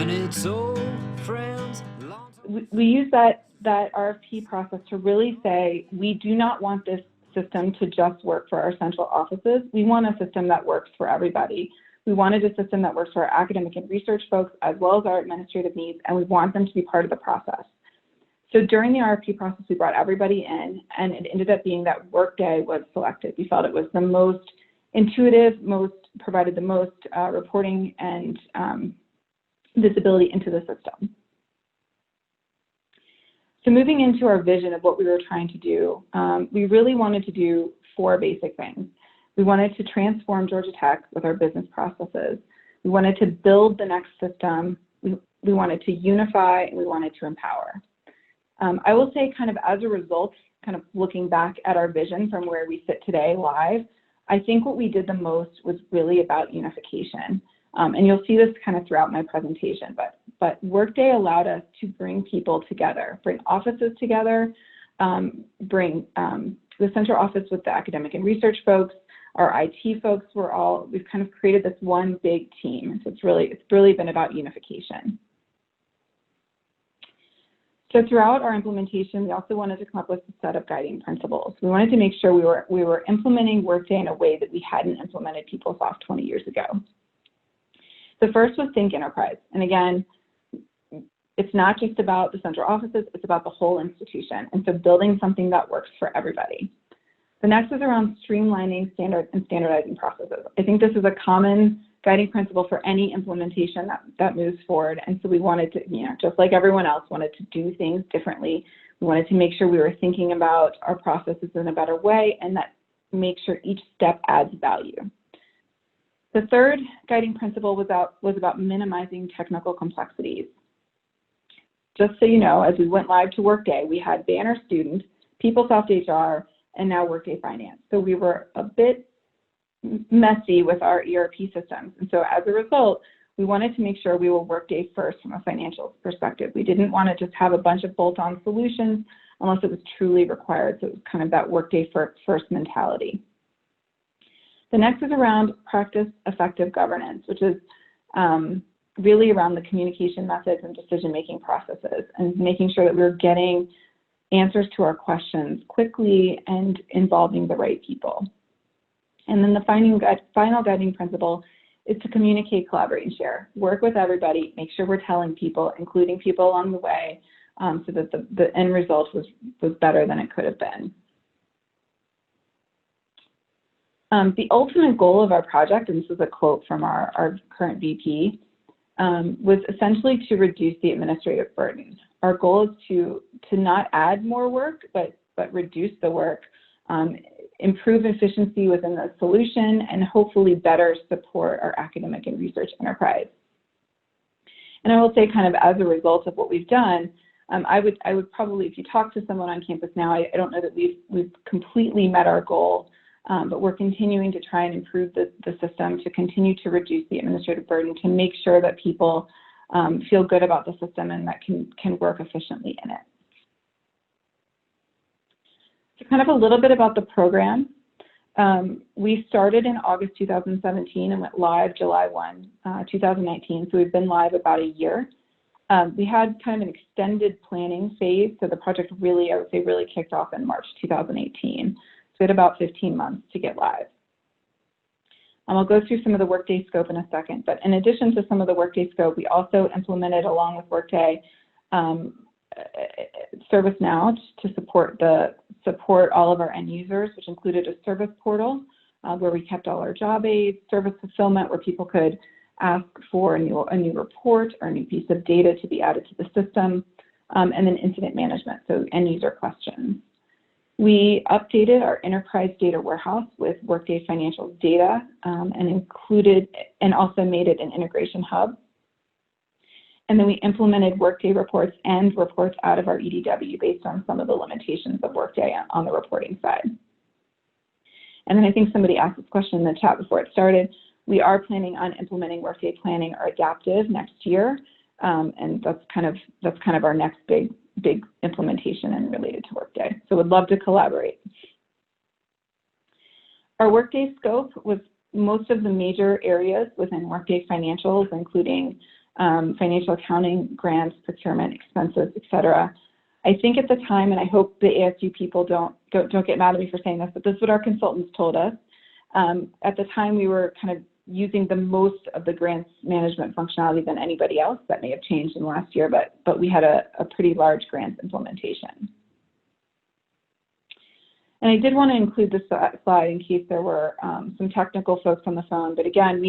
and its old friends. We use that RFP process to really say, we do not want this system to just work for our central offices. We want a system that works for everybody. We wanted a system that works for our academic and research folks as well as our administrative needs, and we want them to be part of the process. So during the RFP process, we brought everybody in, and it ended up being that Workday was selected. We felt it was the most intuitive, provided the most reporting and visibility into the system. So moving into our vision of what we were trying to do, we really wanted to do 4 basic things. We wanted to transform Georgia Tech with our business processes. We wanted to build the next system. We wanted to unify, and we wanted to empower. I will say, kind of as a result, kind of looking back at our vision from where we sit today live, I think what we did the most was really about unification. And you'll see this kind of throughout my presentation, but Workday allowed us to bring people together, bring offices together, bring the central office with the academic and research folks, our IT folks we've kind of created this one big team. So it's really been about unification. So throughout our implementation, we also wanted to come up with a set of guiding principles. We wanted to make sure we were implementing Workday in a way that we hadn't implemented PeopleSoft 20 years ago. The first was think enterprise. And again, it's not just about the central offices, it's about the whole institution. And so building something that works for everybody. The next is around streamlining and standardizing processes. I think this is a common guiding principle for any implementation that moves forward. And so we wanted to, just like everyone else, wanted to do things differently. We wanted to make sure we were thinking about our processes in a better way, and that make sure each step adds value. The third guiding principle was about minimizing technical complexities. Just so you know, as we went live to Workday, we had Banner Student, PeopleSoft HR, and now Workday Finance. So we were a bit messy with our ERP systems. And so as a result, we wanted to make sure we were Workday first from a financial perspective. We didn't want to just have a bunch of bolt-on solutions unless it was truly required. So it was kind of that Workday first mentality. The next is around practice effective governance, which is really around the communication methods and decision-making processes and making sure that we're getting answers to our questions quickly and involving the right people. And then the final guiding principle is to communicate, collaborate, and share. Work with everybody, make sure we're telling people, including people along the way, so that the end result was better than it could have been. The ultimate goal of our project, and this is a quote from our current VP, was essentially to reduce the administrative burden. Our goal is to not add more work, but reduce the work, improve efficiency within the solution, and hopefully better support our academic and research enterprise. And I will say, kind of as a result of what we've done, I would probably, if you talk to someone on campus now, I don't know that we've completely met our goal, but we're continuing to try and improve the system to continue to reduce the administrative burden, to make sure that people feel good about the system and that can work efficiently in it. So kind of a little bit about the program. We started in August 2017 and went live July 1, 2019. So we've been live about a year. We had kind of an extended planning phase. So the project really, I would say, really kicked off in March 2018. So we had about 15 months to get live. I'll go through some of the Workday Scope in a second, but in addition to some of the Workday Scope, we also implemented, along with Workday, ServiceNow to support all of our end users, which included a service portal where we kept all our job aids, service fulfillment where people could ask for a new report or a new piece of data to be added to the system, and then incident management, so end user questions. We updated our enterprise data warehouse with Workday Financial data and also made it an integration hub. And then we implemented Workday reports and reports out of our EDW based on some of the limitations of Workday on the reporting side. And then I think somebody asked this question in the chat before it started. We are planning on implementing Workday Planning or Adaptive next year, and that's kind of our next big implementation and related to Workday. So would love to collaborate. Our Workday Scope was most of the major areas within Workday Financials, including financial accounting, grants, procurement, expenses, etc. I think at the time, and I hope the ASU people don't get mad at me for saying this, but this is what our consultants told us. At the time, we were kind of using the most of the grants management functionality than anybody else. That may have changed in the last year, but we had a pretty large grants implementation. And I did want to include this slide in case there were some technical folks on the phone. But again,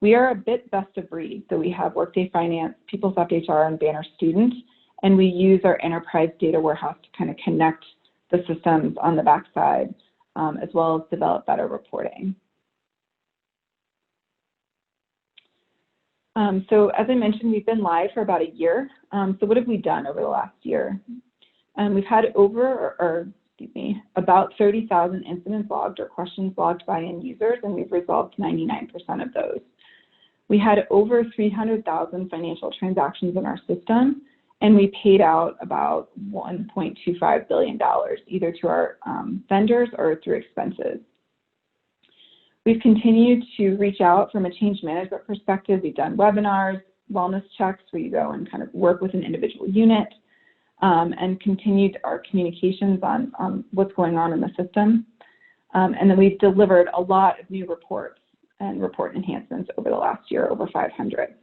we are a bit best of breed. So we have Workday Finance, PeopleSoft HR, and Banner Student. And we use our enterprise data warehouse to kind of connect the systems on the backside, as well as develop better reporting. So as I mentioned, we've been live for about a year. So what have we done over the last year? We've had about 30,000 incidents logged or questions logged by end users, and we've resolved 99% of those. We had over 300,000 financial transactions in our system, and we paid out about $1.25 billion, either to our vendors or through expenses. We've continued to reach out from a change management perspective. We've done webinars, wellness checks, where you go and kind of work with an individual unit, and continued our communications on what's going on in the system. And then we've delivered a lot of new reports and report enhancements over the last year, over 500.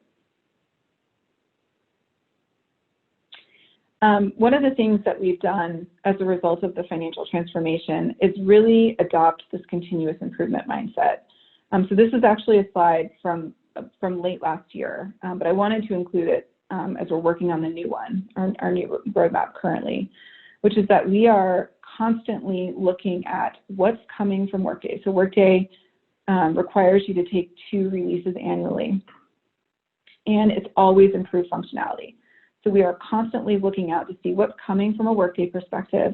One of the things that we've done as a result of the financial transformation is really adopt this continuous improvement mindset. So this is actually a slide from late last year, but I wanted to include it as we're working on the new one, our new roadmap currently, which is that we are constantly looking at what's coming from Workday. So Workday requires you to take 2 releases annually, and it's always improved functionality. So we are constantly looking out to see what's coming from a Workday perspective,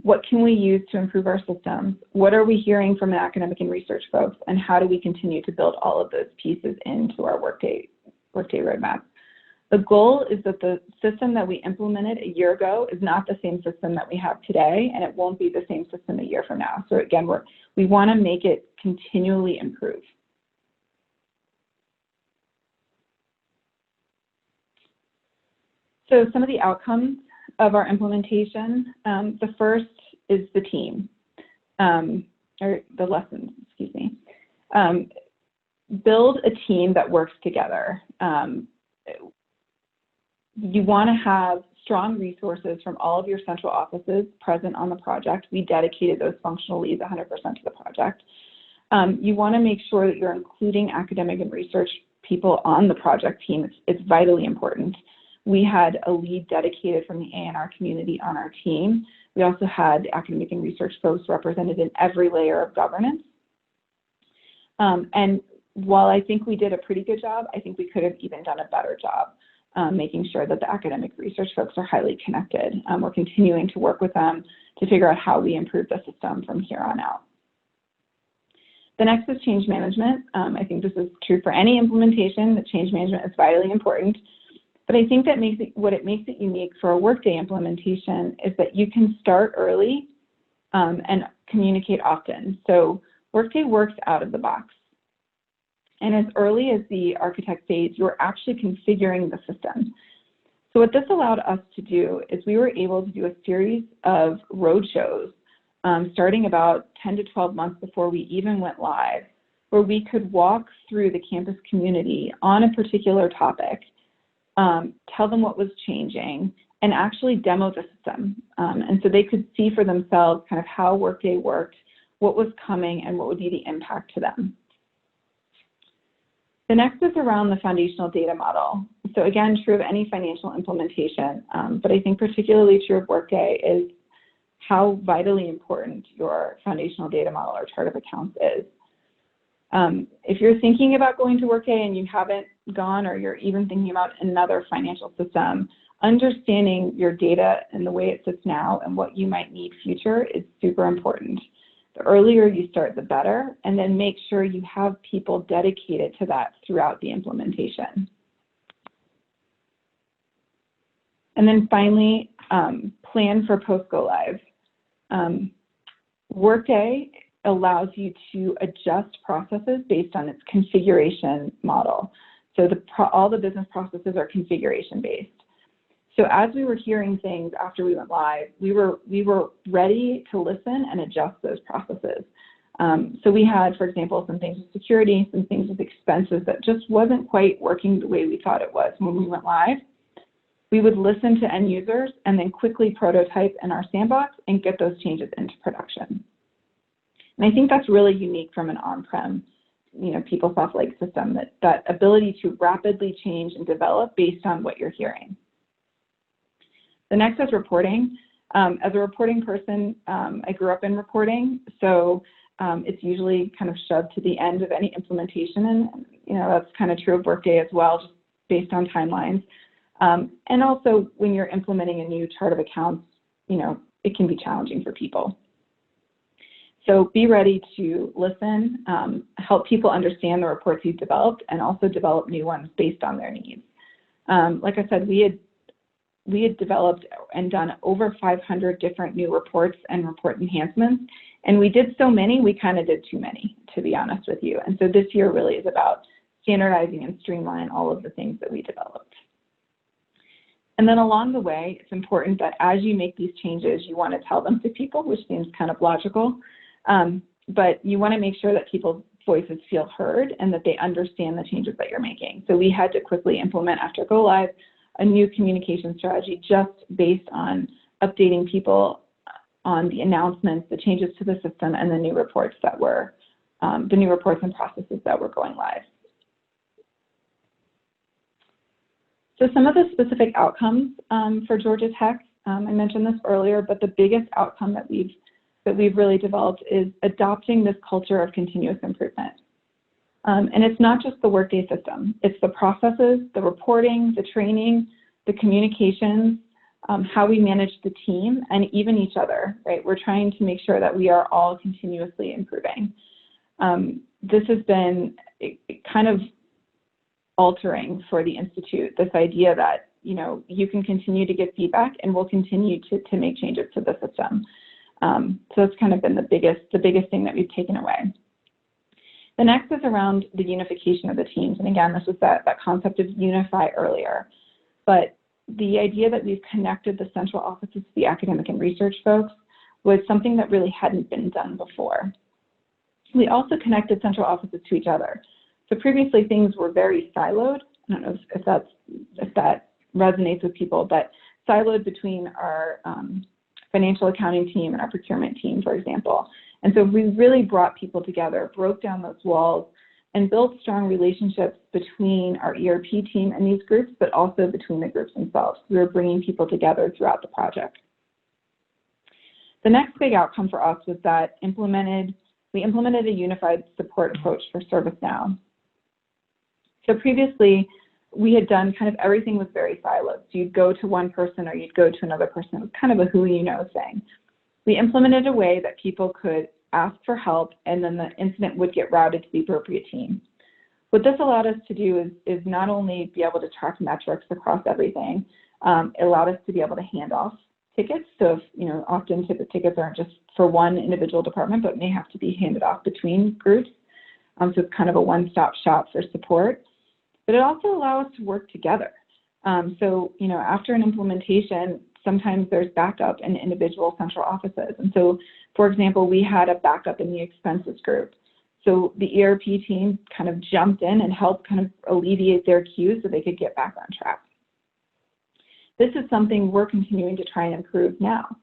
what can we use to improve our systems, what are we hearing from the academic and research folks, and how do we continue to build all of those pieces into our Workday roadmap. The goal is that the system that we implemented a year ago is not the same system that we have today, and it won't be the same system a year from now. So again, we want to make it continually improve. So some of the outcomes of our implementation, the first is the team, or the lessons, excuse me. Build a team that works together. You want to have strong resources from all of your central offices present on the project. We dedicated those functional leads 100% to the project. You want to make sure that you're including academic and research people on the project team. It's vitally important. We had a lead dedicated from the A&R community on our team. We also had academic and research folks represented in every layer of governance. And while I think we did a pretty good job, I think we could have even done a better job making sure that the academic research folks are highly connected. We're continuing to work with them to figure out how we improve the system from here on out. The next is change management. I think this is true for any implementation, that change management is vitally important. But I think that what makes it unique for a Workday implementation is that you can start early and communicate often. So Workday works out of the box. And as early as the architect phase, you're actually configuring the system. So what this allowed us to do is we were able to do a series of roadshows starting about 10 to 12 months before we even went live, where we could walk through the campus community on a particular topic, tell them what was changing, and actually demo the system. And so they could see for themselves kind of how Workday worked, what was coming, and what would be the impact to them. The next is around the foundational data model. So again, true of any financial implementation, but I think particularly true of Workday is how vitally important your foundational data model or chart of accounts is. If you're thinking about going to Workday and you haven't gone, or you're even thinking about another financial system, understanding your data and the way it sits now and what you might need future is super important. The earlier you start, the better, and then make sure you have people dedicated to that throughout the implementation. And then finally, plan for post-go live. Workday allows you to adjust processes based on its configuration model. So all the business processes are configuration based. So as we were hearing things after we went live, we were ready to listen and adjust those processes. So we had, for example, some things with security, some things with expenses that just wasn't quite working the way we thought it was when we went live. We would listen to end users and then quickly prototype in our sandbox and get those changes into production. And I think that's really unique from an on-prem, PeopleSoft-like system, that ability to rapidly change and develop based on what you're hearing. The next is reporting. As a reporting person, I grew up in reporting, so it's usually kind of shoved to the end of any implementation, and that's kind of true of Workday as well, just based on timelines. And also, when you're implementing a new chart of accounts, it can be challenging for people. So be ready to listen, help people understand the reports you've developed, and also develop new ones based on their needs. Like I said, we had developed and done over 500 different new reports and report enhancements, and we did so many, we kind of did too many, to be honest with you. And so this year really is about standardizing and streamlining all of the things that we developed. And then along the way, it's important that as you make these changes, you want to tell them to people, which seems kind of logical, but you want to make sure that people's voices feel heard and that they understand the changes that you're making. So we had to quickly implement, after go live, a new communication strategy just based on updating people on the announcements, the changes to the system, and the new reports and processes that were going live. So some of the specific outcomes for Georgia Tech, I mentioned this earlier, but the biggest outcome that we've really developed is adopting this culture of continuous improvement. And it's not just the Workday system, it's the processes, the reporting, the training, the communications, how we manage the team, and even each other, right? We're trying to make sure that we are all continuously improving. This has been kind of altering for the Institute, this idea that, you can continue to get feedback and we'll continue to make changes to the system. So it's kind of been the biggest thing that we've taken away. The next is around the unification of the teams. And again, this was that concept of unify earlier. But the idea that we've connected the central offices to the academic and research folks was something that really hadn't been done before. We also connected central offices to each other. So previously things were very siloed. I don't know if that resonates with people, but siloed between our financial accounting team and our procurement team, for example. And so we really brought people together, broke down those walls, and built strong relationships between our ERP team and these groups, but also between the groups themselves. We were bringing people together throughout the project. The next big outcome for us was that we implemented a unified support approach for ServiceNow. So previously, we had done kind of everything was very siloed. So you'd go to one person or you'd go to another person. It was kind of a who you know thing. We implemented a way that people could ask for help, and then the incident would get routed to the appropriate team. What this allowed us to do is not only be able to track metrics across everything, it allowed us to be able to hand off tickets. So if, often tickets aren't just for one individual department, but may have to be handed off between groups. So it's kind of a one-stop shop for support. But it also allows us to work together. So, after an implementation, sometimes there's backup in individual central offices. And so, for example, we had a backup in the expenses group. So the ERP team kind of jumped in and helped kind of alleviate their queues so they could get back on track. This is something we're continuing to try and improve now.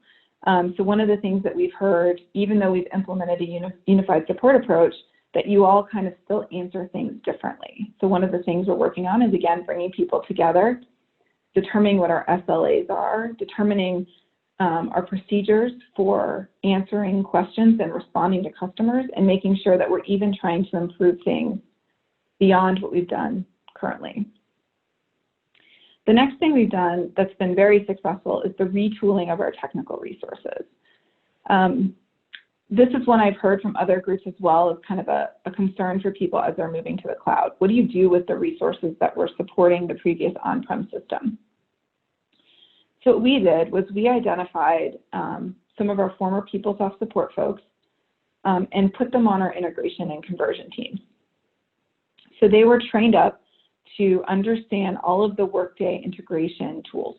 So one of the things that we've heard, even though we've implemented a unified support approach, that you all kind of still answer things differently. So one of the things we're working on is, again, bringing people together, determining what our SLAs are, determining our procedures for answering questions and responding to customers, and making sure that we're even trying to improve things beyond what we've done currently. The next thing we've done that's been very successful is the retooling of our technical resources. This is one I've heard from other groups as well as kind of a concern for people as they're moving to the cloud. What do you do with the resources that were supporting the previous on-prem system? So what we did was we identified some of our former PeopleSoft support folks and put them on our integration and conversion teams. So they were trained up to understand all of the Workday integration tools.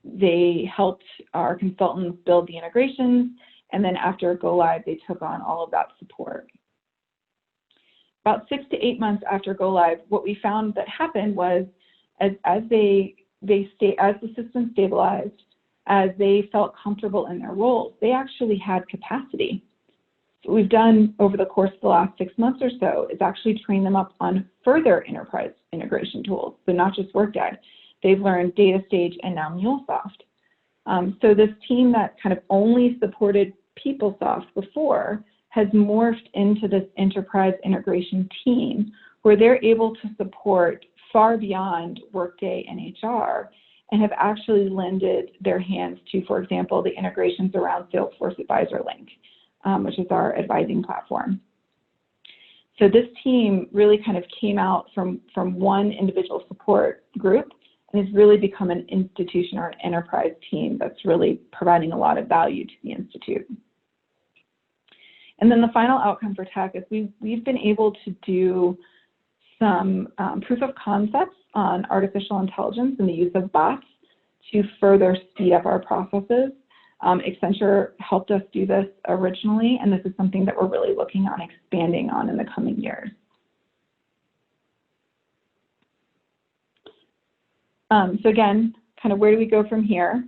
They helped our consultants build the integrations, and then after go live, they took on all of that support. About 6 to 8 months after go live, what we found that happened was as the system stabilized, as they felt comfortable in their roles, they actually had capacity. So what we've done over the course of the last 6 months or so is actually train them up on further enterprise integration tools. So not just Workday. They've learned DataStage and now MuleSoft. So this team that kind of only supported PeopleSoft before has morphed into this enterprise integration team where they're able to support far beyond Workday and HR and have actually lended their hands to, for example, the integrations around Salesforce Advisor Link, which is our advising platform. So this team really kind of came out from one individual support group and has really become an institution or an enterprise team that's really providing a lot of value to the Institute. And then the final outcome for tech is we've been able to do some proof of concepts on artificial intelligence and the use of bots to further speed up our processes. Accenture helped us do this originally, and this is something that we're really looking on expanding on in the coming years. So again, kind of where do we go from here?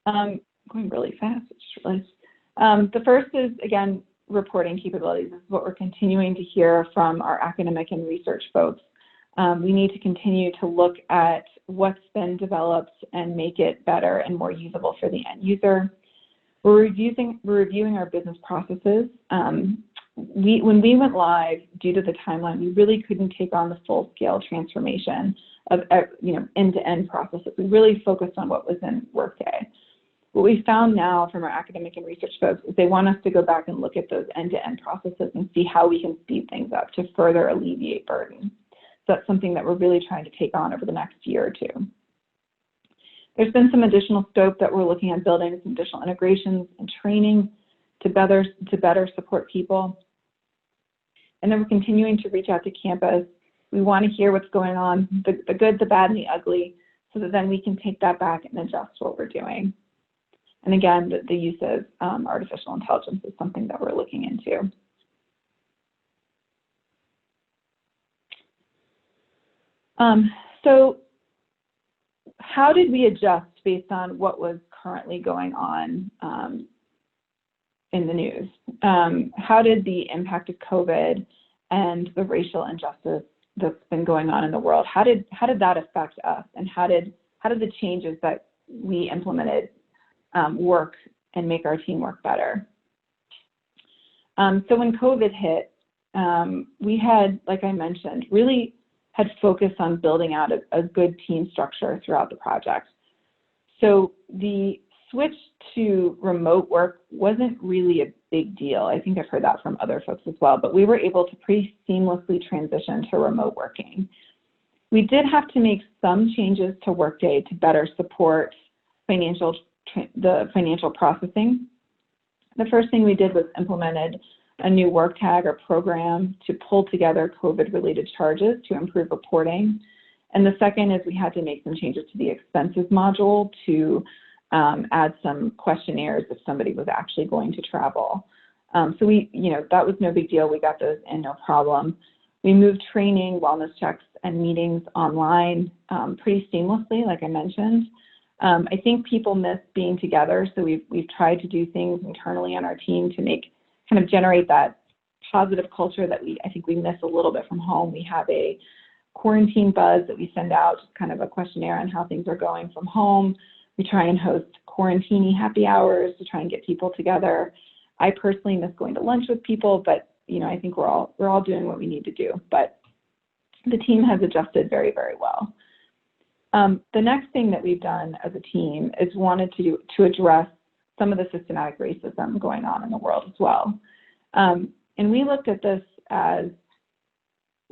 Going really fast, I just realized. The first is, again, reporting capabilities. This is what we're continuing to hear from our academic and research folks. We need to continue to look at what's been developed and make it better and more usable for the end user. We're reviewing our business processes. When we went live, due to the timeline, we really couldn't take on the full-scale transformation of end-to-end processes. We really focused on what was in Workday. What we found now from our academic and research folks is they want us to go back and look at those end-to-end processes and see how we can speed things up to further alleviate burden. So that's something that we're really trying to take on over the next year or two. There's been some additional scope that we're looking at building, some additional integrations and training to better support people. And then we're continuing to reach out to campus. We want to hear what's going on, the good, the bad, and the ugly, so that then we can take that back and adjust what we're doing. And again, the use of artificial intelligence is something that we're looking into. So how did we adjust based on what was currently going on in the news? How did the impact of COVID and the racial injustice that's been going on in the world, how did that affect us? And how did the changes that we implemented work and make our team work better? So when COVID hit, we had, like I mentioned, really had focused on building out a good team structure throughout the project. So the switch to remote work wasn't really a big deal. I think I've heard that from other folks as well, but we were able to pretty seamlessly transition to remote working. We did have to make some changes to Workday to better support the financial processing. The first thing we did was implemented a new work tag or program to pull together COVID-related charges to improve reporting. And the second is we had to make some changes to the expenses module to add some questionnaires if somebody was actually going to travel. So that was no big deal. We got those in, no problem. We moved training, wellness checks, and meetings online pretty seamlessly, like I mentioned. I think people miss being together, so we've tried to do things internally on our team to kind of generate that positive culture that I think we miss a little bit from home. We have a quarantine buzz that we send out, just kind of a questionnaire on how things are going from home. We try and host quarantine happy hours to try and get people together. I personally miss going to lunch with people, but I think we're all doing what we need to do. But the team has adjusted very, very well. The next thing that we've done as a team is wanted to address some of the systematic racism going on in the world as well. And we looked at this as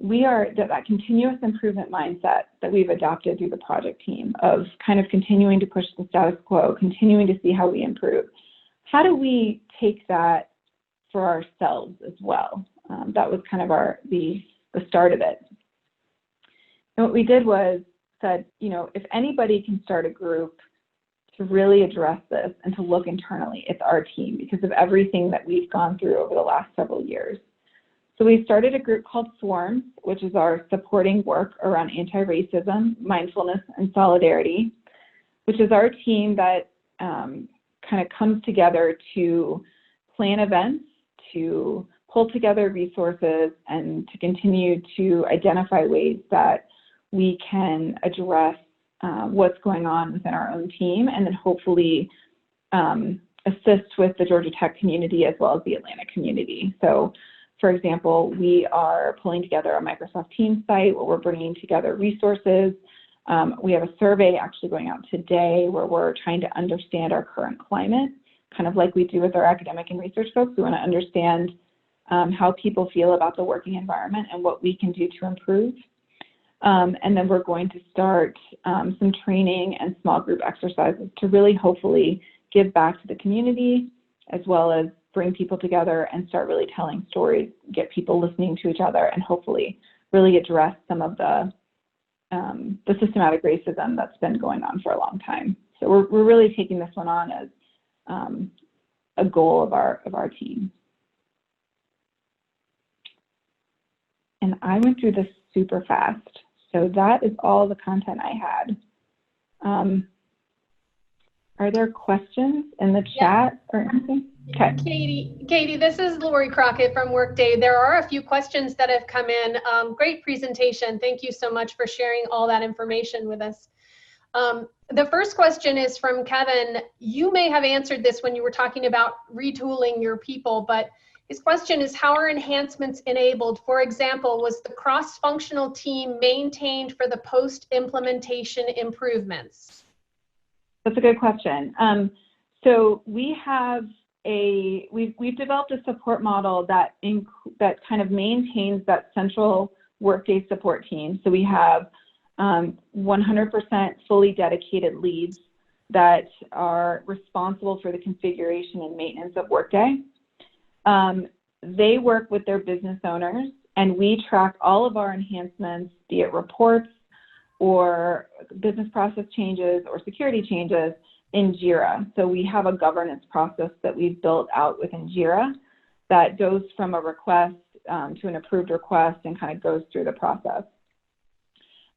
that continuous improvement mindset that we've adopted through the project team of kind of continuing to push the status quo, continuing to see how we improve. How do we take that for ourselves as well? That was kind of the the start of it. And what we did was said, if anybody can start a group to really address this and to look internally, it's our team because of everything that we've gone through over the last several years. So we started a group called Swarms, which is our supporting work around anti-racism, mindfulness, and solidarity, which is our team that kind of comes together to plan events, to pull together resources, and to continue to identify ways that we can address what's going on within our own team, and then hopefully assist with the Georgia Tech community as well as the Atlanta community. So, for example, we are pulling together a Microsoft Teams site where we're bringing together resources. We have a survey actually going out today where we're trying to understand our current climate, kind of like we do with our academic and research folks. We want to understand how people feel about the working environment and what we can do to improve. And then we're going to start some training and small group exercises to really hopefully give back to the community, as well as bring people together and start really telling stories, get people listening to each other, and hopefully really address some of the systematic racism that's been going on for a long time. So we're really taking this one on as a goal of our team. And I went through this super fast. So that is all the content I had. Are there questions in the chat or anything? Okay. Katie, this is Lori Crockett from Workday. There are a few questions that have come in. Great presentation. Thank you so much for sharing all that information with us. The first question is from Kevin. You may have answered this when you were talking about retooling your people, but his question is, how are enhancements enabled? For example, was the cross-functional team maintained for the post-implementation improvements? That's a good question. So we have we've developed a support model that kind of maintains that central Workday support team. So we have 100% fully dedicated leads that are responsible for the configuration and maintenance of Workday. They work with their business owners, and we track all of our enhancements, be it reports or business process changes or security changes, in Jira. So we have a governance process that we've built out within Jira that goes from a request to an approved request and kind of goes through the process.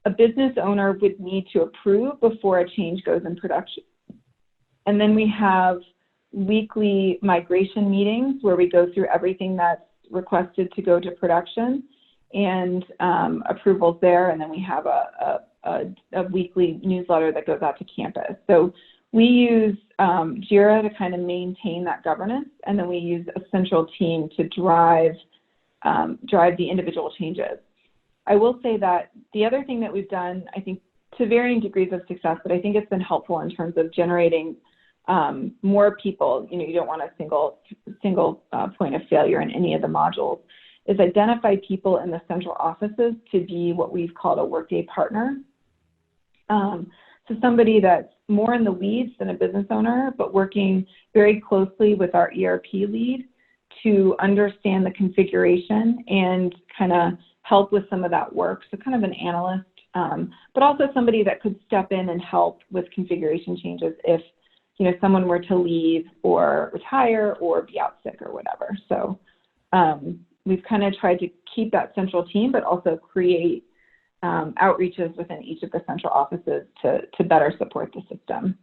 A business owner would need to approve before a change goes in production. And then we have weekly migration meetings where we go through everything that's requested to go to production and approvals there. And then we have a weekly newsletter that goes out to campus. So we use Jira to kind of maintain that governance, and then we use a central team to drive the individual changes. I will say that the other thing that we've done, I think to varying degrees of success, but I think it's been helpful in terms of generating more people. You don't want a single point of failure in any of the modules, is identify people in the central offices to be what we've called a Workday partner. So somebody that's more in the weeds than a business owner, but working very closely with our ERP lead to understand the configuration and kind of help with some of that work. So kind of an analyst, but also somebody that could step in and help with configuration changes if someone were to leave or retire or be out sick or whatever. So we've kind of tried to keep that central team, but also create outreaches within each of the central offices to better support the system.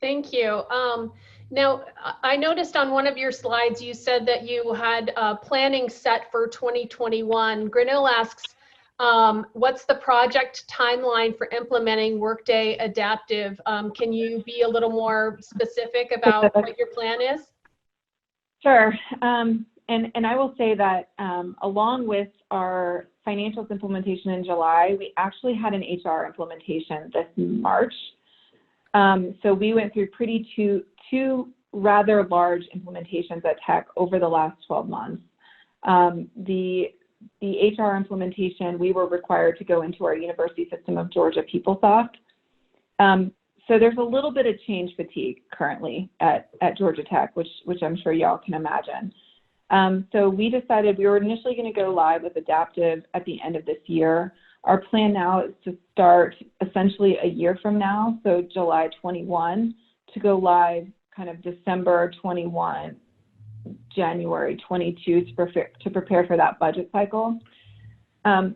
Thank you. Now, I noticed on one of your slides, you said that you had planning set for 2021. Granil asks, what's the project timeline for implementing Workday Adaptive? Can you be a little more specific about what your plan is? Sure. And I will say that along with our financials implementation in July, we actually had an HR implementation this March. So we went through two rather large implementations at Tech over the last 12 months. The HR implementation, we were required to go into our university system of Georgia PeopleSoft. So there's a little bit of change fatigue currently at Georgia Tech, which I'm sure y'all can imagine. So we decided we were initially going to go live with Adaptive at the end of this year. Our plan now is to start essentially a year from now, so July 21, to go live kind of December 21, January 22 to prepare for that budget cycle.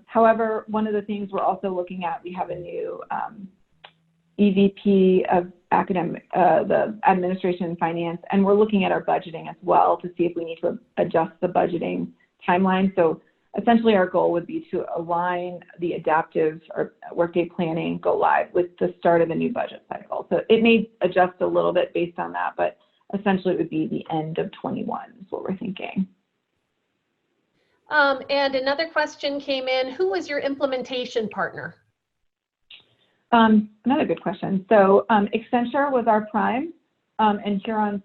However, one of the things we're also looking at, we have a new EVP of the administration and finance, and we're looking at our budgeting as well to see if we need to adjust the budgeting timeline. So essentially our goal would be to align the Adaptive or Workday planning go live with the start of the new budget cycle. So it may adjust a little bit based on that, but essentially it would be the end of 21 is what we're thinking. And another question came in, who was your implementation partner? Another good question. So Accenture was our prime, and Huron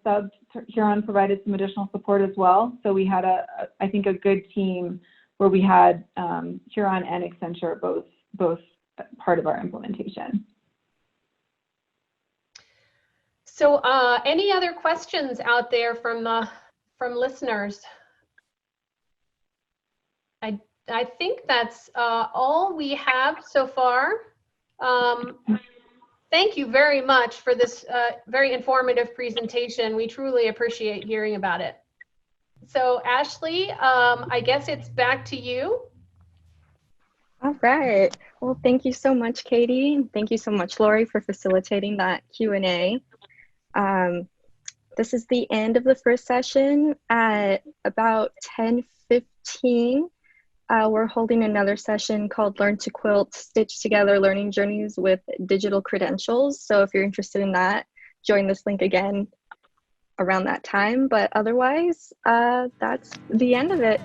provided some additional support as well. So we had I think a good team where we had Huron and Accenture both part of our implementation. So any other questions out there from listeners? I think that's all we have so far. Thank you very much for this very informative presentation. We truly appreciate hearing about it. So Ashley, I guess it's back to you. All right. Well, thank you so much, Katie. Thank you so much, Lori, for facilitating that Q&A. This is the end of the first session. At about 10:15, we're holding another session called Learn to Quilt, Stitch Together Learning Journeys with Digital Credentials. So if you're interested in that, join this link again around that time. But otherwise, that's the end of it.